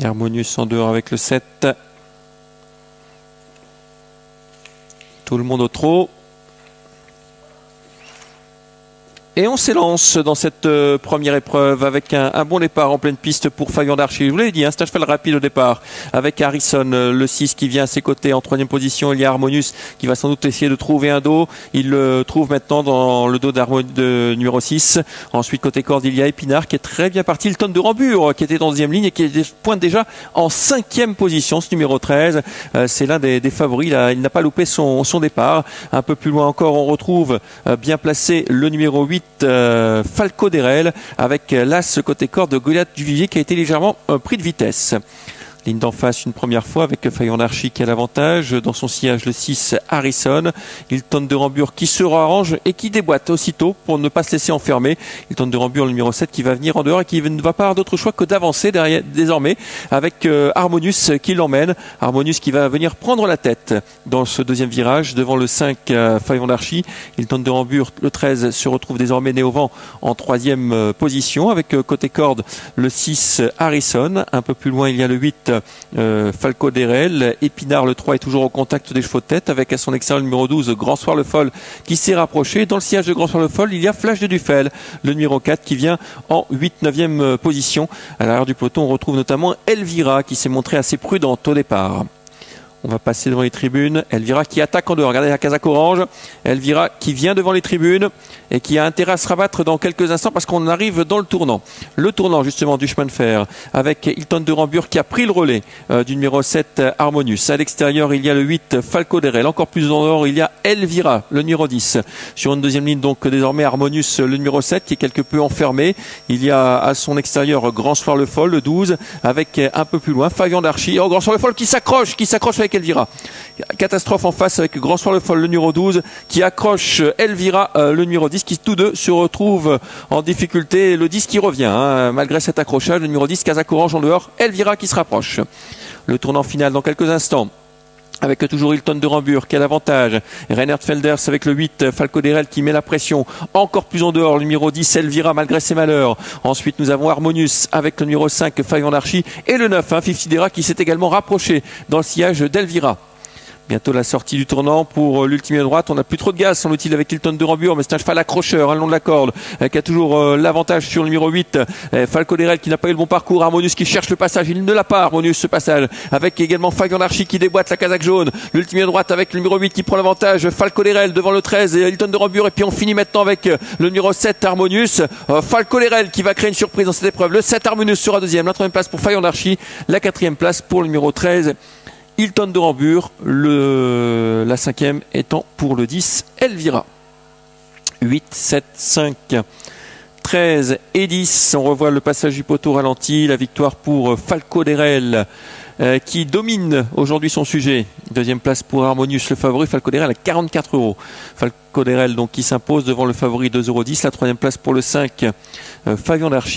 Harmonius en dehors avec le 7. Tout le monde au trot. Et on s'élance dans cette première épreuve avec un bon départ en pleine piste pour Fabian Darchi. Je vous l'ai dit, c'est un cheval rapide au départ avec Harrison, le 6 qui vient à ses côtés en troisième position. Il y a Harmonius qui va sans doute essayer de trouver un dos. Il le trouve maintenant dans le dos de numéro 6. Ensuite, côté corde, il y a Épinard qui est très bien parti. Hilton de Rambure qui était en deuxième ligne et qui pointe déjà en cinquième position. Ce numéro 13, c'est l'un des favoris. Là, il n'a pas loupé son départ. Un peu plus loin encore, on retrouve bien placé le numéro 8. Falco Derel avec l'as côté corde de Goliath du Vivier qui a été légèrement pris de vitesse. Ligne d'en face une première fois avec Fabian Darchi qui a l'avantage. Dans son sillage le 6 Harrison. Hilton de Rambure qui se arrange et qui déboîte aussitôt pour ne pas se laisser enfermer. Hilton de Rambure le numéro 7 qui va venir en dehors et qui ne va pas avoir d'autre choix que d'avancer désormais avec Harmonius qui l'emmène. Harmonius qui va venir prendre la tête dans ce deuxième virage devant le 5 Fabian Darchi. Hilton de Rambure le 13 se retrouve désormais né au vent en troisième position avec côté corde le 6 Harrison. Un peu plus loin il y a le 8 Falco Derel. Épinard le 3 est toujours au contact des chevaux de tête avec à son extérieur le numéro 12 Grand Soir le Foll qui s'est rapproché. Dans le sillage de Grand Soir le Foll il y a Flash de Dufel le numéro 4 qui vient en 8-9e position. À l'arrière du peloton on retrouve notamment Elvira qui s'est montrée assez prudente au départ. On va passer devant les tribunes. Elvira qui attaque en dehors. Regardez la casaque orange. Elvira qui vient devant les tribunes et qui a intérêt à se rabattre dans quelques instants parce qu'on arrive dans le tournant. Le tournant justement du chemin de fer avec Hilton de Rambure qui a pris le relais du numéro 7 Harmonius. À l'extérieur, il y a le 8 Falco Derel. Encore plus en dehors, il y a Elvira, le numéro 10. Sur une deuxième ligne, donc désormais Harmonius, le numéro 7 qui est quelque peu enfermé. Il y a à son extérieur Grand Soir le Foll, le 12, avec un peu plus loin Fabian Darchi. Oh, Grand Soir le Foll qui s'accroche avec Elvira. Catastrophe en face avec Grand Soir le Foll, le numéro 12, qui accroche Elvira, le numéro 10, qui tous deux se retrouvent en difficulté. Le 10 qui revient, malgré cet accrochage. Le numéro 10, casaque orange en dehors. Elvira qui se rapproche. Le tournant final dans quelques instants. Avec toujours Hilton de Rambure qui a l'avantage. Reinhard Felders avec le 8 Falco Derel qui met la pression. Encore plus en dehors, le numéro 10 Elvira malgré ses malheurs. Ensuite nous avons Harmonius avec le numéro 5 Fabian Darchi et le 9 Fifty qui s'est également rapproché dans le sillage d'Elvira. Bientôt la sortie du tournant pour l'ultime droite. On n'a plus trop de gaz, semble-t-il, avec Hilton de Rambure, mais c'est un cheval accrocheur, le long de la corde, qui a toujours l'avantage sur le numéro 8. Falco Derel qui n'a pas eu le bon parcours. Harmonius qui cherche le passage. Il ne l'a pas, Harmonius, ce passage. Avec également Fabian Darchi qui déboîte la casaque jaune. L'ultime droite avec le numéro 8 qui prend l'avantage. Falco Derel devant le 13 et Hilton de Rambure. Et puis on finit maintenant avec le numéro 7 Harmonius. Falco Derel qui va créer une surprise dans cette épreuve. Le 7 Harmonius sera deuxième. La troisième place pour Fabian Darchi. La quatrième place pour le numéro 13. Hilton de Rambure, la cinquième étant pour le 10, Elvira. 8, 7, 5, 13 et 10. On revoit le passage du poteau ralenti. La victoire pour Falco Derel qui domine aujourd'hui son sujet. Deuxième place pour Harmonius, le favori. Falco Derel à 44 €. Falco Derel donc qui s'impose devant le favori 2,10 €. La troisième place pour le 5, Fabian Darchi.